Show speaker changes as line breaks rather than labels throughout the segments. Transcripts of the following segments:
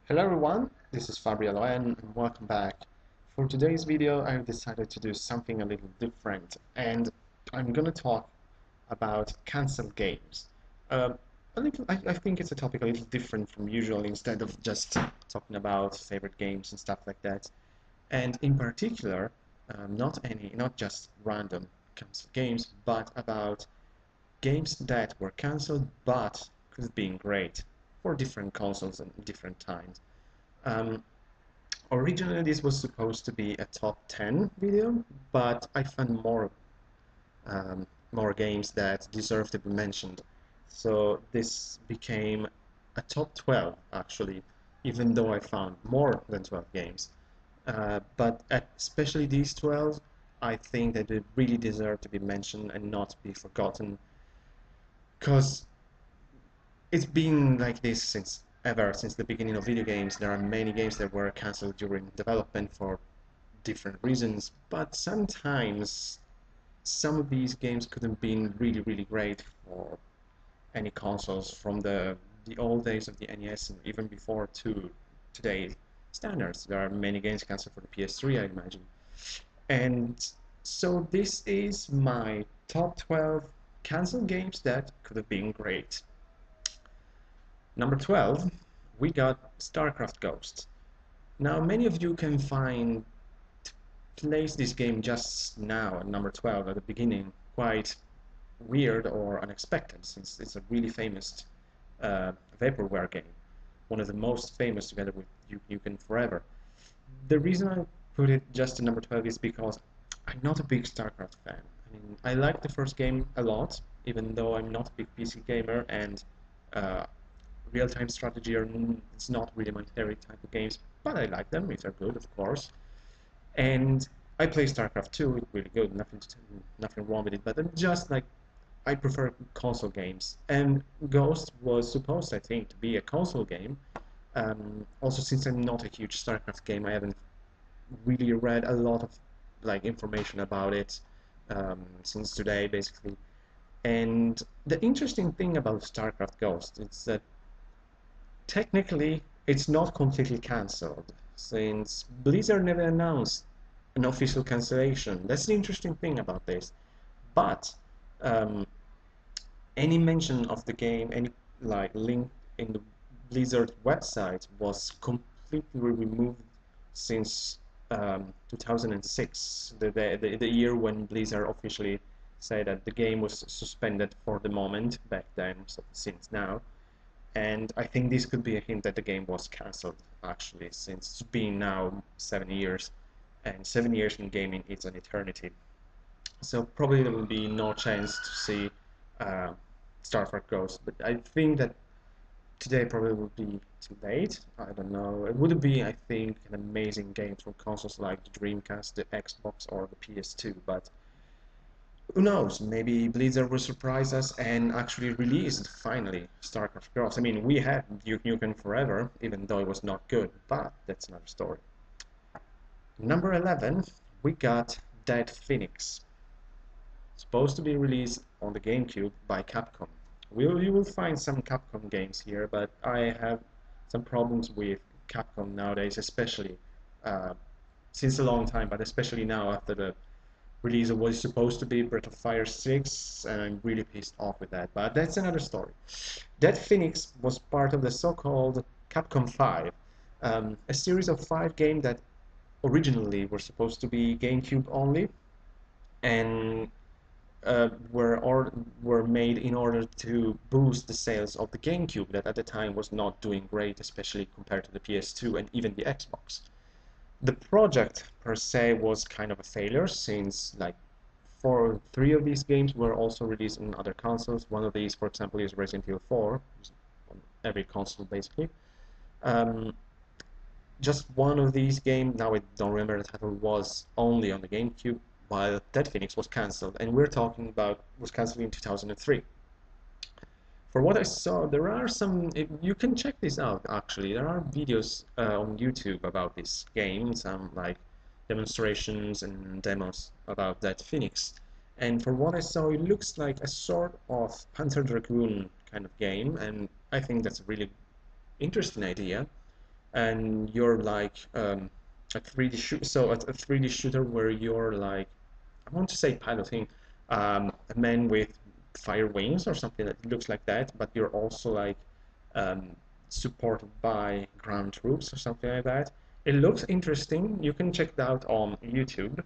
Hello everyone, this is Fabriello and welcome back. For today's video I've decided to do something a little different and I'm gonna talk about cancelled games. Uh, I think it's a topic a little different from usual instead of just talking about favorite games and stuff like that. And in particular, not just random cancelled games, but about games that were cancelled but could have been great for different consoles and different times. Um, Originally, this was supposed to be a top 10 video, but I found um, more games that deserve to be mentioned. So this became a top 12, actually, even though I found more than 12 games. But especially these 12, I think that they really deserve to be mentioned and not be forgotten, because it's been like this since the beginning of video games. There are many games that were cancelled during development for different reasons, but sometimes some of these games could have been really great for any consoles from the old days of the NES and even before to today's standards. There are many games cancelled for the PS3, I imagine. And so this is my top 12 cancelled games that could have been great. Number 12, we got Starcraft Ghost. Now, many of you can place this game just now at number 12 at the beginning quite weird or unexpected, since it's a really famous vaporware game, one of the most famous together with You Can Forever. The reason I put it just at number 12 is because I'm not a big StarCraft fan. I mean, I like the first game a lot, even though I'm not a big PC gamer, and uh, real-time strategy it's not really my favorite type of games, but I like them if they're good, of course. And I play StarCraft 2, it's really good, nothing wrong with it, but I'm just like, I prefer console games. And Ghost was supposed, I think, to be a console game. Also, since I'm not a huge StarCraft game, I haven't really read a lot of information about it since today, basically. And the interesting thing about StarCraft Ghost is that technically, it's not completely cancelled, since Blizzard never announced an official cancellation. That's the interesting thing about this. But um, any mention of the game, any link in the Blizzard website was completely removed since 2006, the year when Blizzard officially said that the game was suspended for the moment back then, so since now. And I think this could be a hint that the game was cancelled, actually, since it's been now 7 years, and 7 years in gaming is an eternity. So probably there will be no chance to see uh, Starcraft Ghost, but I think that today probably would be too late. I don't know. It would be, I think, an amazing game from consoles like the Dreamcast, the Xbox, or the PS2, but who knows? Maybe Blizzard will surprise us and actually release finally StarCraft Ghost. I mean, we had Duke Nukem Forever, even though it was not good, but that's another story. Number 11, we got Dead Phoenix. Supposed to be released on the GameCube by Capcom. You will find some Capcom games here, but I have some problems with Capcom nowadays, especially since a long time, but especially now after the release of what is supposed to be Breath of Fire 6, and I'm really pissed off with that, but that's another story. Dead Phoenix was part of the so-called Capcom 5, a series of 5 games that originally were supposed to be GameCube only, and were made in order to boost the sales of the GameCube that at the time was not doing great, especially compared to the PS2 and even the Xbox. The project per se was kind of a failure, since three of these games were also released on other consoles. One of these, for example, is Resident Evil 4, on every console basically. Um, just one of these games, now I don't remember the title, was only on the GameCube, while Dead Phoenix was cancelled, and we're talking about was cancelled in 2003. For what I saw, there are some. You can check this out. Actually, there are videos on YouTube about this game, some demonstrations and demos about Dead Phoenix. And for what I saw, it looks like a sort of Panzer Dragoon kind of game, and I think that's a really interesting idea. and you're like a 3D shoot, so a 3D shooter where you're like, I want to say piloting a man with fire wings or something that looks like that, but you're also like um, supported by ground troops or something like that. It looks interesting. You can check it out on YouTube,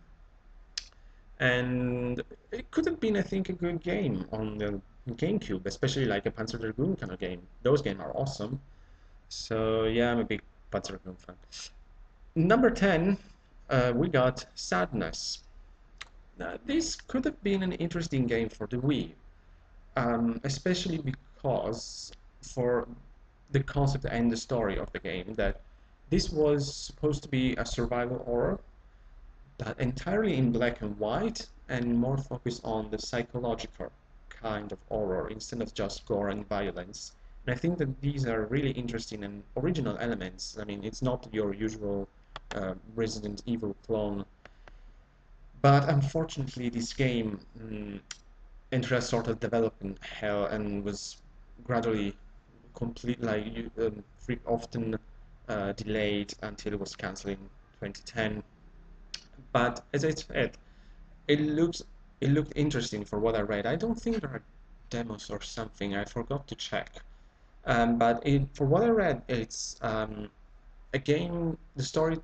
and it could have been, I think, a good game on the GameCube, especially like a Panzer Dragoon kind of game. Those games are awesome. So yeah, I'm a big Panzer Dragoon fan. Number 10, we got Sadness. Now, this could have been an interesting game for the Wii, especially because for the concept and the story of the game, that this was supposed to be a survival horror, but entirely in black and white and more focused on the psychological kind of horror instead of just gore and violence. And I think that these are really interesting and original elements. I mean, it's not your usual Resident Evil clone, but unfortunately, this game entered a sort of development hell and was gradually complete, like often delayed until it was cancelled in 2010. But as I said, it looks it looked interesting for what I read. I don't think there are demos or something. I forgot to check. But for what I read, it's a game. The story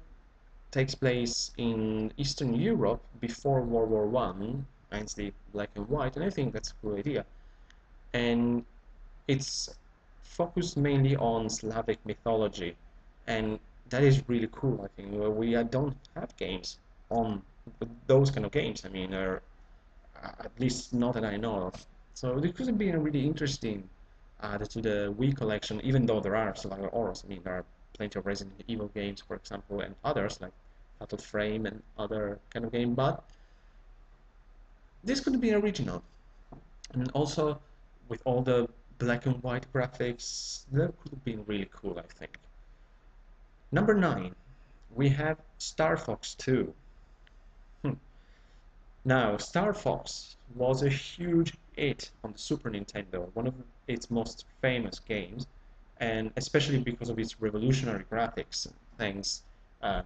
takes place in Eastern Europe before World War One, hence the black and white, and I think that's a cool idea. And it's focused mainly on Slavic mythology, and that is really cool. I think we don't have games on those kind of games. I mean, or at least not that I know of. So it could have been really interesting added to the Wii collection, even though there are Slavic horrors. I mean, there are plenty of Resident Evil games, for example, and others like Fatal Frame and other kind of game. But this could be original, and also with all the black and white graphics, that could have been really cool, I think. Number 9, we have StarFox 2. Hmm. Now, StarFox was a huge hit on the Super Nintendo, one of its most famous games, and especially because of its revolutionary graphics. Thanks um,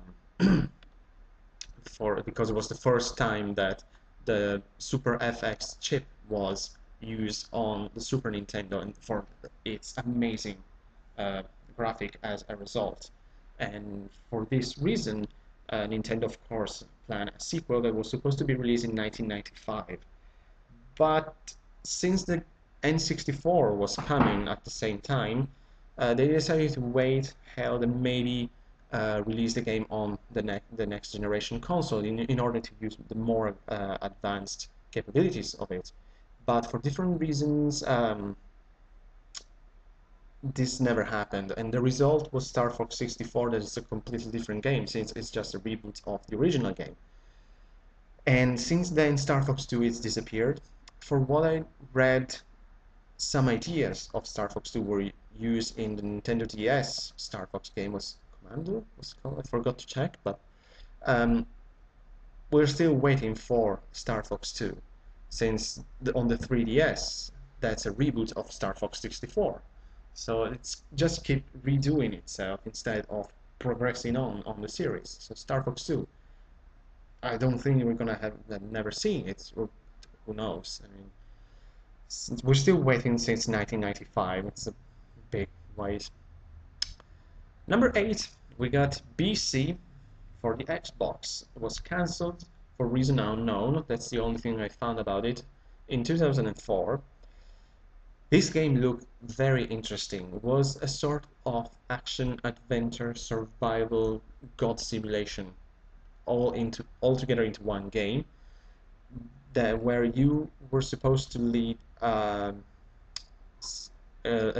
because it was the first time that the Super FX chip was used on the Super Nintendo, and for its amazing uh, graphic as a result. And for this reason, Nintendo, of course, planned a sequel that was supposed to be released in 1995. But since the N64 was coming at the same time, they decided to wait, held, and maybe release the game on the next generation console in order to use the more advanced capabilities of it. But for different reasons, this never happened, and the result was Star Fox 64. That is a completely different game since it's just a reboot of the original game. And since then, Star Fox 2 is disappeared. For what I read, some ideas of Star Fox 2 were used in the Nintendo DS Star Fox game. Was Commando was called? I forgot to check, but um, we're still waiting for Star Fox 2, since on the 3DS that's a reboot of Star Fox 64. So it's just keep redoing itself instead of progressing on the series. So Star Fox 2, I don't think we're gonna have never seen it, or who knows? I mean, we're still waiting since 1995. It's a big wait. Number 8, we got BC for the Xbox. It was cancelled for reason unknown. That's the only thing I found about it. In 2004, this game looked very interesting. It was a sort of action, adventure, survival, god simulation, all together into one game. That where you were supposed to lead a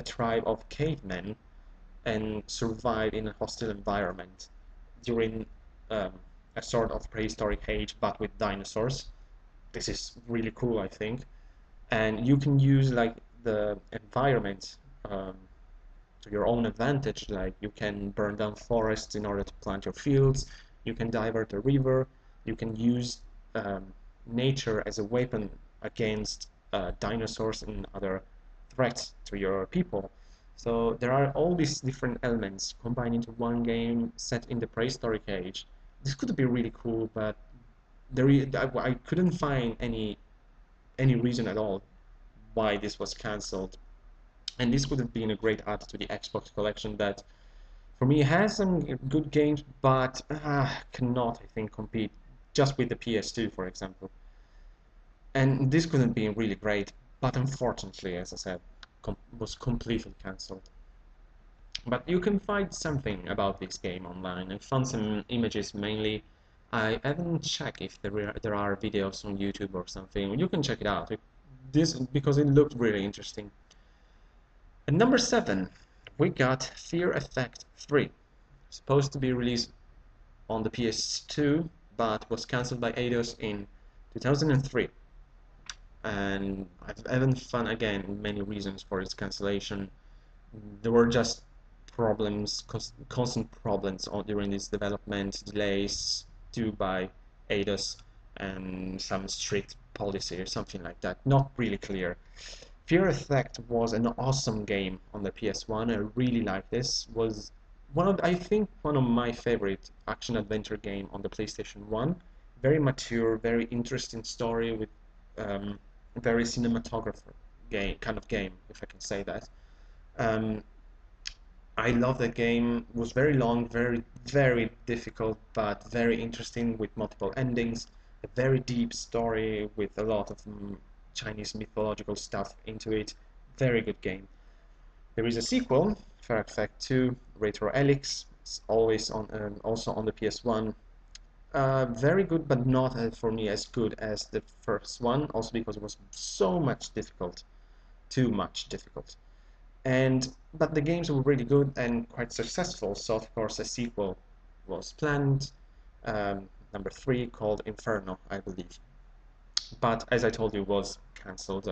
tribe of cavemen and survive in a hostile environment during um, a sort of prehistoric age, but with dinosaurs. This is really cool, I think. And you can use like the environment to your own advantage. Like you can burn down forests in order to plant your fields. You can divert a river. You can use nature as a weapon against dinosaurs and other threats to your people. So there are all these different elements combined into one game set in the prehistoric age. This could be really cool, but I couldn't find any reason at all why this was cancelled. And this would have been a great add to the Xbox collection that, for me, has some good games, but cannot, I think, compete just with the PS2, for example. And this could have been really great, but unfortunately, as I said, was completely cancelled. But you can find something about this game online. I found some images mainly. I haven't checked if there are videos on YouTube or something. You can check it out. This because it looked really interesting. At number 7, we got Fear Effect 3. Supposed to be released on the PS2, but was cancelled by Eidos in 2003. And I haven't found, again, many reasons for its cancellation. There were just problems, constant problems during this development, delays due by Eidos, and some strict policy or something like that. Not really clear. Fear Effect was an awesome game on the PS1. I really like this. Was I think one of my favorite action adventure game on the PlayStation 1. Very mature, very interesting story with very cinematographer kind of game, if I can say that. Um, I love the game. It was very long, very difficult, but very interesting with multiple endings. A very deep story with a lot of Chinese mythological stuff into it. Very good game. There is a sequel, Fear Effect 2, Retro Helix. It's always on, also on the PS1. Very good, but not for me as good as the first one. Also because it was so much difficult, too much difficult. But the games were really good and quite successful, so of course a sequel was planned, number 3, called Inferno, I believe. But as I told you, it was cancelled.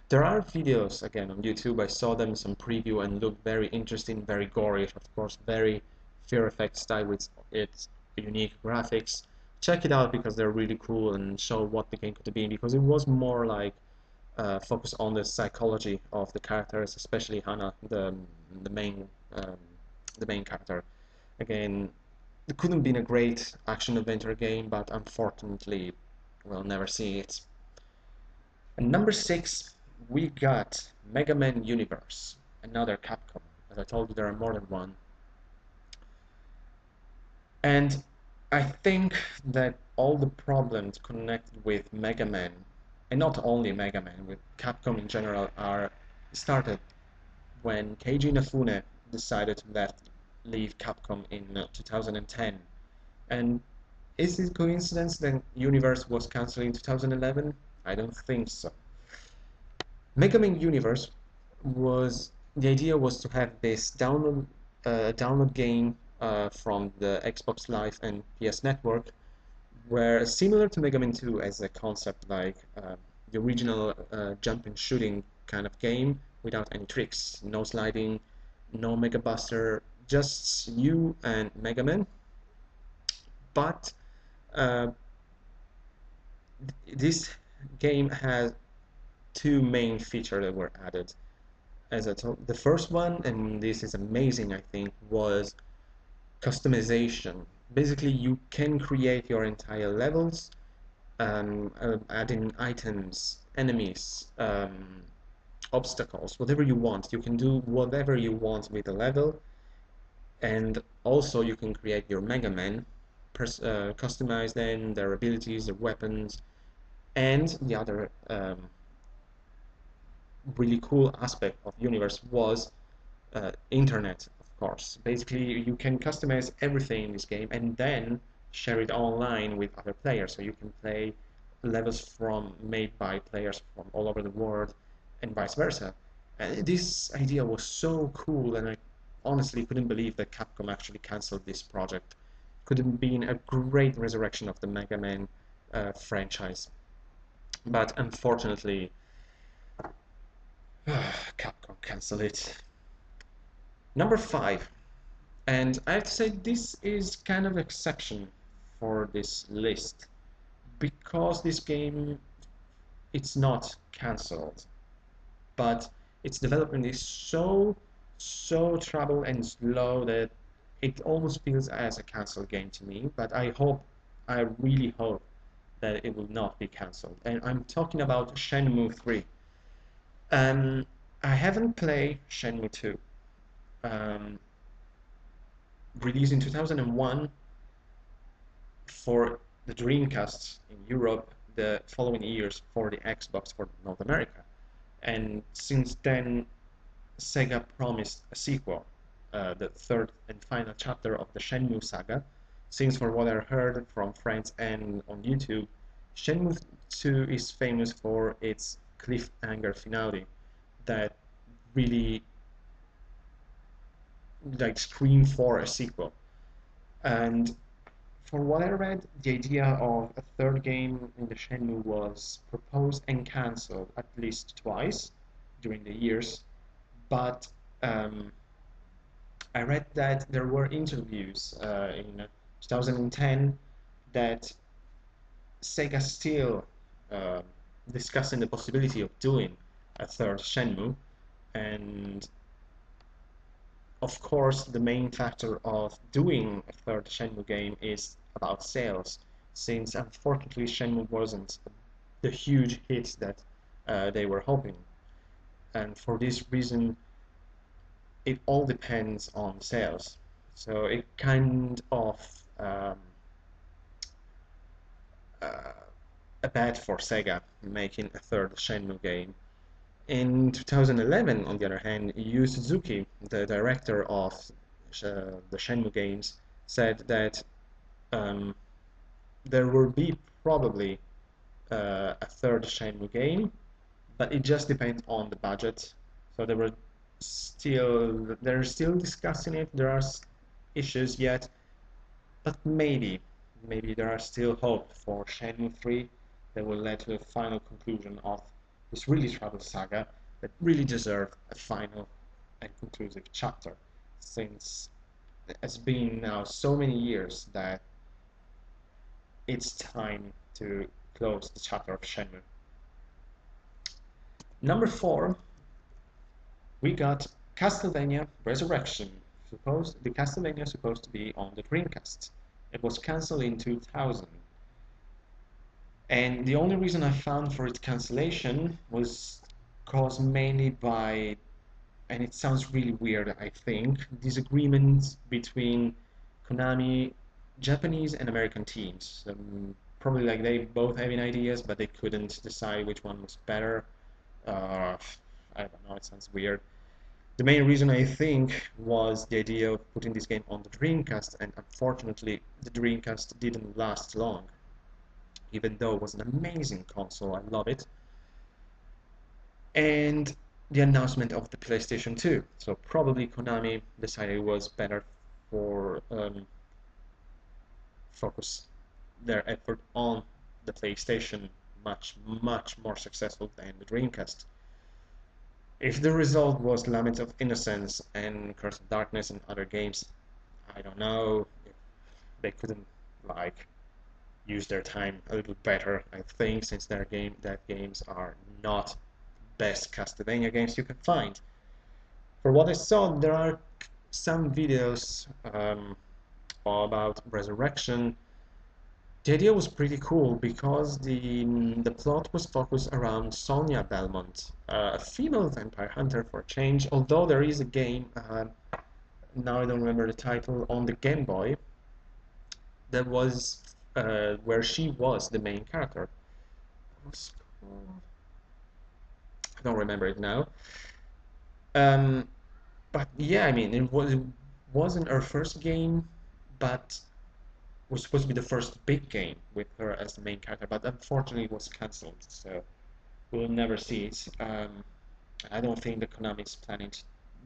There are videos, again, on YouTube. I saw them, some preview, and looked very interesting, very gory, of course, very Fear Effect style with its unique graphics. Check it out because they're really cool and show what the game could be, because it was more like focus on the psychology of the characters, especially Hannah, the main the main character. Again, it couldn't been a great action adventure game, but unfortunately, we'll never see it. And number 6, we got Megaman Universe, another Capcom. As I told you, there are more than one. And I think that all the problems connected with Mega Man, and not only Mega Man, with Capcom in general, are started when Keiji Inafune decided to leave Capcom in 2010. And is it coincidence that Universe was cancelled in 2011? I don't think so. Mega Man Universe the idea was to have this download game from the Xbox Live and PS Network, where similar to Mega Man 2 as a concept, like the original jump and shooting kind of game without any tricks, no sliding, no Mega Buster, just you and Mega Man. But uh, this game has two main features that were added. As I told, the first one, and this is amazing, I think, was customization. Basically, you can create your entire levels, adding items, enemies, obstacles, whatever you want. You can do whatever you want with the level, and also you can create your Mega Man, customize them, their abilities, their weapons, and the other really cool aspect of Universe was internet, of course. Basically, you can customize everything in this game and then share it online with other players. So you can play levels made by players from all over the world and vice versa. And this idea was so cool, and I honestly couldn't believe that Capcom actually cancelled this project. Could have been a great resurrection of the Mega Man franchise. But unfortunately, Capcom cancelled it. Number 5, and I have to say this is kind of exception for this list, because this game, it's not cancelled, but its development is so so troubled and slow that it almost feels as a cancelled game to me. But I really hope that it will not be cancelled. And I'm talking about Shenmue 3. Um, I haven't played Shenmue 2. Um, Released in 2001 for the Dreamcast in Europe, the following years for the Xbox for North America. And since then, Sega promised a sequel, the third and final chapter of the Shenmue saga, since for what I heard from friends and on YouTube, Shenmue 2 is famous for its cliffhanger finale that really like scream for a sequel. And for what I read, the idea of a third game in the Shenmue was proposed and cancelled at least twice during the years, but I read that there were interviews in 2010 that Sega still uh, discussing the possibility of doing a third Shenmue, and of course the main factor of doing a third Shenmue game is about sales, since unfortunately Shenmue wasn't the huge hit that they were hoping, and for this reason it all depends on sales. So it kind of um, uh, a bet for Sega making a third Shenmue game. In 2011, on the other hand, Yu Suzuki, the director of the Shenmue games, said that um, there will be probably a third Shenmue game, but it just depends on the budget. So they're still discussing it. There are issues yet, but maybe there are still hope for Shenmue 3 that will lead to a final conclusion of this really troubled saga that really deserved a final and conclusive chapter, since it's been now so many years that it's time to close the chapter of Shenmue. Number 4, we got Castlevania Resurrection. The Castlevania supposed to be on the Dreamcast. It was cancelled in 2000. And the only reason I found for its cancellation was caused mainly by, and it sounds really weird, I think, disagreements between Konami, Japanese and American teams. Probably like they both having ideas, but they couldn't decide which one was better. I don't know, it sounds weird. The main reason I think was the idea of putting this game on the Dreamcast, and unfortunately the Dreamcast didn't last long. Even though it was an amazing console, I love it. And the announcement of the PlayStation 2. So probably Konami decided it was better for focus their effort on the PlayStation, much more successful than the Dreamcast. If the result was Lament of Innocence and Curse of Darkness and other games, I don't know if they couldn't like use their time a little better, I think, since that games are not best Castlevania games you can find. For what I saw, there are some videos about Resurrection. The idea was pretty cool because the plot was focused around Sonia Belmont, a female vampire hunter for a change. Although there is a game, now I don't remember the title, on the Game Boy that was where she was the main character. I don't remember it now. Um, but yeah, I mean, it wasn't her first game, but was supposed to be the first big game with her as the main character. But unfortunately, it was cancelled, so we'll never see it. I don't think the Konami is planning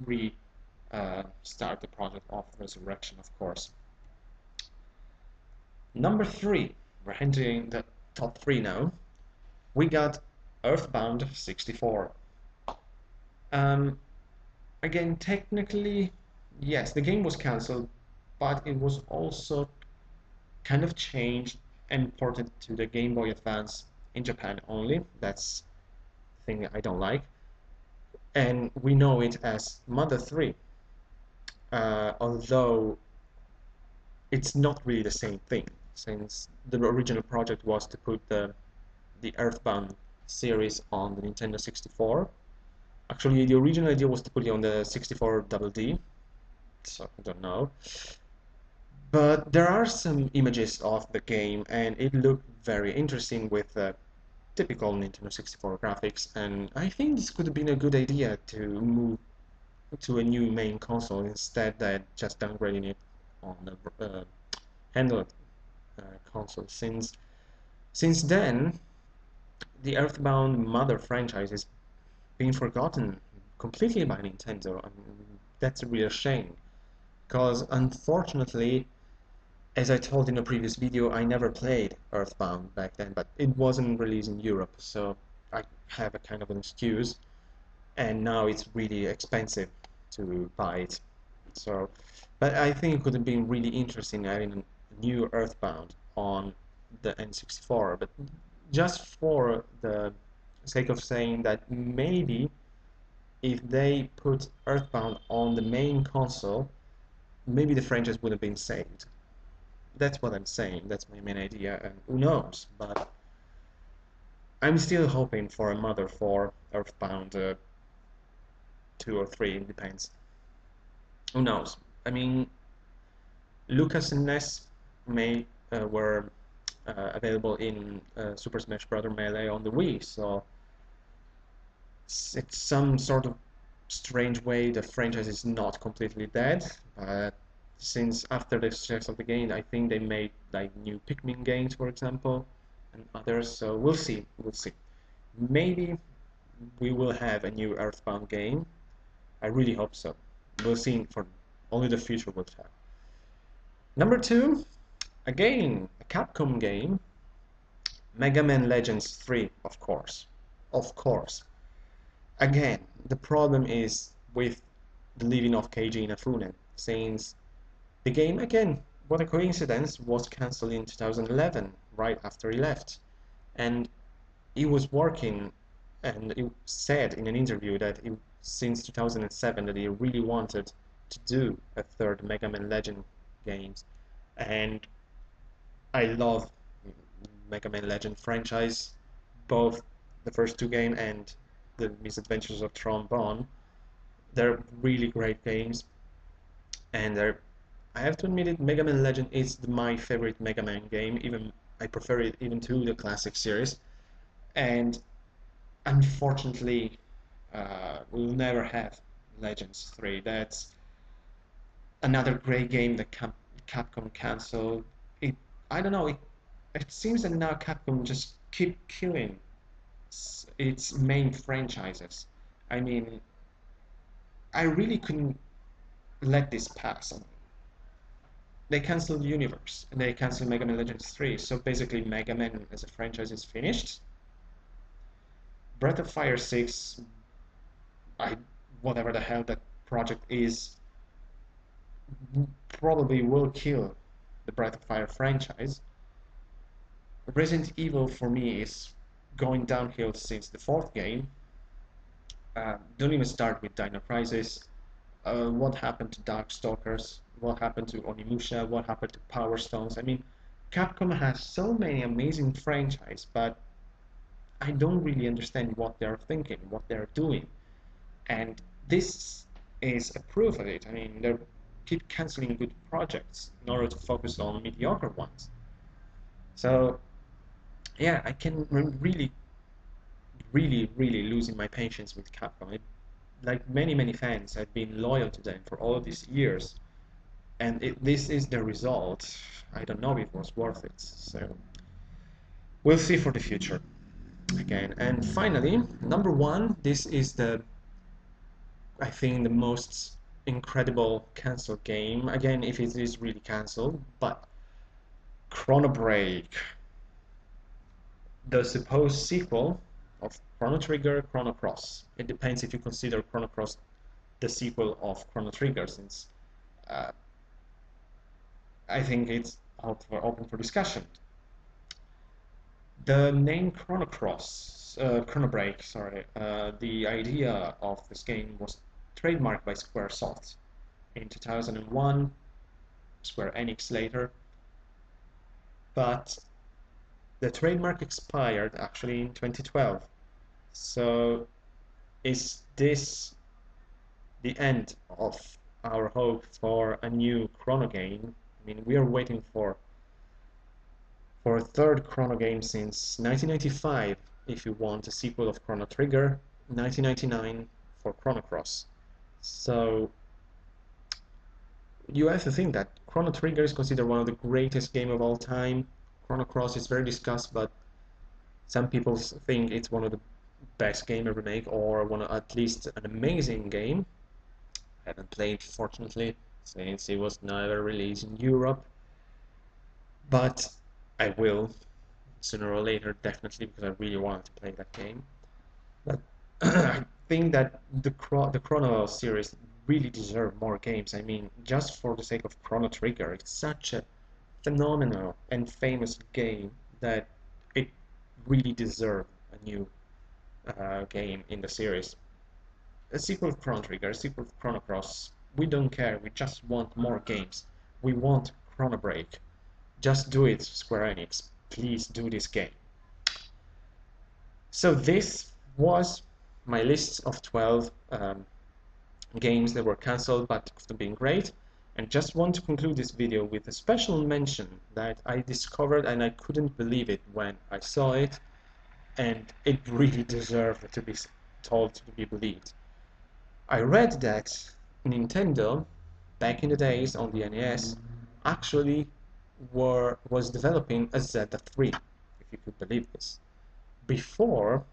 to start the project of Resurrection, of course. Number 3, we're entering the top 3 now. We got Earthbound 64. Um, Again, technically, yes, the game was cancelled, but it was also kind of changed and ported to the Game Boy Advance in Japan only. That's the thing I don't like. and we know it as Mother 3, although it's not really the same thing, since the original project was to put the Earthbound series on the Nintendo 64. Actually, the original idea was to put it on the 64 Double D, so I don't know. But there are some images of the game, and it looked very interesting with typical Nintendo 64 graphics, and I think this could have been a good idea to move to a new main console instead of just downgrading it on the handheld console. Since then, the Earthbound Mother franchise is being forgotten completely by Nintendo. I mean, that's a real shame, because unfortunately, as I told in a previous video, I never played Earthbound back then, but it wasn't released in Europe, so I have a kind of an excuse, and now it's really expensive to buy it. So, but I think it could have been really interesting having a new Earthbound on the N64, but just for the sake of saying that maybe if they put Earthbound on the main console, maybe the franchise would have been saved. That's what I'm saying. That's my main idea, and who knows? But I'm still hoping for a Mother for Earthbound 2 or 3. It depends. Who knows? I mean, Lucas and Ness were available in Super Smash Bros. Melee on the Wii, so it's some sort of strange way the franchise is not completely dead. But since after the success of the game, I think they made like new Pikmin games, for example, and others. So we'll see. We'll see. Maybe we will have a new Earthbound game. I really hope so. We'll see. For only the future will tell. Number 2, again, a Capcom game, Mega Man Legends 3, of course. Of course. Again, the problem is with the leaving of Keiji Inafune, since the game, again, what a coincidence, was cancelled in 2011, right after he left. And he was working, and he said in an interview that since 2007 that he really wanted to do a third Mega Man Legend games. And I love Mega Man Legend franchise, both the first 2 games and the Misadventures of Trombone. They're really great games, and I have to admit it, Mega Man Legend is my favorite Mega Man game. Even I prefer it even to the classic series. And unfortunately, we'll never have Legends 3. That's another great game that Capcom canceled. I don't know. It seems that now Capcom just keep killing its main franchises. I mean, I really couldn't let this pass. They canceled Universe, and they canceled Mega Man Legends 3, so basically Mega Man as a franchise is finished. Breath of Fire 6, whatever the hell that project is, probably will kill the Breath of Fire franchise. Resident Evil for me is going downhill since the 4th game. Don't even start with Dino Crisis. What happened to Darkstalkers? What happened to Onimusha? What happened to Power Stones? I mean, Capcom has so many amazing franchises, but I don't really understand what they're thinking, what they're doing. And this is a proof of it. I mean, they keep canceling good projects in order to focus on mediocre ones. So, yeah, I can really, really losing my patience with Capcom. Like many fans, I've been loyal to them for all these years, and this is the result. I don't know if it was worth it. So we'll see for the future again. And finally, number 1. This is I think the most incredible cancelled game. Again, if it is really cancelled, but Chrono Break, the supposed sequel of Chrono Trigger, Chrono Cross. It depends if you consider Chrono Cross the sequel of Chrono Trigger, since I think it's open for discussion. The name Chrono Break, sorry, the idea of this game was trademarked by Squaresoft in 2001, Square Enix later, but the trademark expired actually in 2012. So is this the end of our hope for a new Chrono game? I mean, we are waiting for a third Chrono game since 1995, if you want a sequel of Chrono Trigger, 1999 for Chrono Cross. So you have to think that Chrono Trigger is considered one of the greatest game of all time. Chrono Cross is very discussed, but some people think it's one of the best game ever made, or one of, at least an amazing game. I haven't played, fortunately, since it was never released in Europe, but I will sooner or later, definitely, because I really want to play that game. But I think that the Chrono series really deserve more games. I mean, just for the sake of Chrono Trigger, it's such a phenomenal and famous game that it really deserves a new game in the series. A sequel of Chrono Trigger, a sequel of Chrono Cross. We don't care. We just want more games. We want Chrono Break. Just do it, Square Enix. Please do this game. So this was my list of 12 games that were cancelled but could have been great. And just want to conclude this video with a special mention that I discovered, and I couldn't believe it when I saw it, and it really deserved to be told, to be believed. I read that Nintendo, back in the days on the NES, actually was developing a Zelda 3, if you could believe this. Before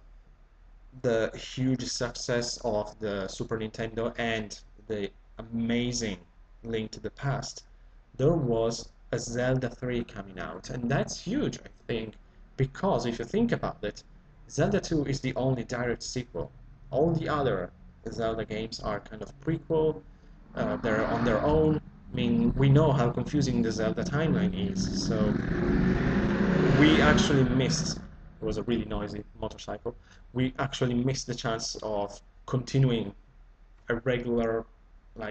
the huge success of the Super Nintendo and the amazing Link to the Past, there was a Zelda 3 coming out, and that's huge, I think, because if you think about it, Zelda 2 is the only direct sequel. All the other Zelda games are kind of prequel, they're on their own. I mean, we know how confusing the Zelda timeline is, so we actually missed, it was a really noisy motorcycle, we actually missed the chance of continuing a regular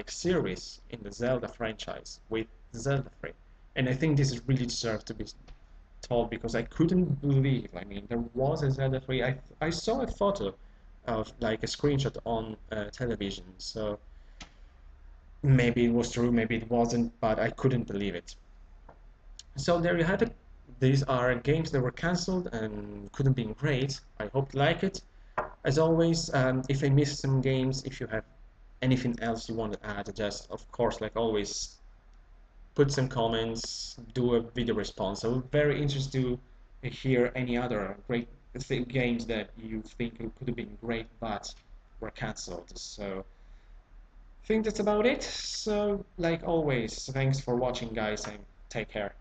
series in the Zelda franchise with Zelda 3. And I think this really deserved to be told because I couldn't believe, I mean, there was a Zelda 3. I saw a photo of a screenshot on television, so maybe it was true, maybe it wasn't, but I couldn't believe it. So there you have it. These are games that were cancelled and couldn't be great. I hope you like it. As always, if I missed some games, if you have anything else you want to add, just, of course, like always, put some comments, do a video response. I'm very interested to hear any other great games that you think could have been great but were cancelled. So I think that's about it. So, like always, thanks for watching, guys, and take care.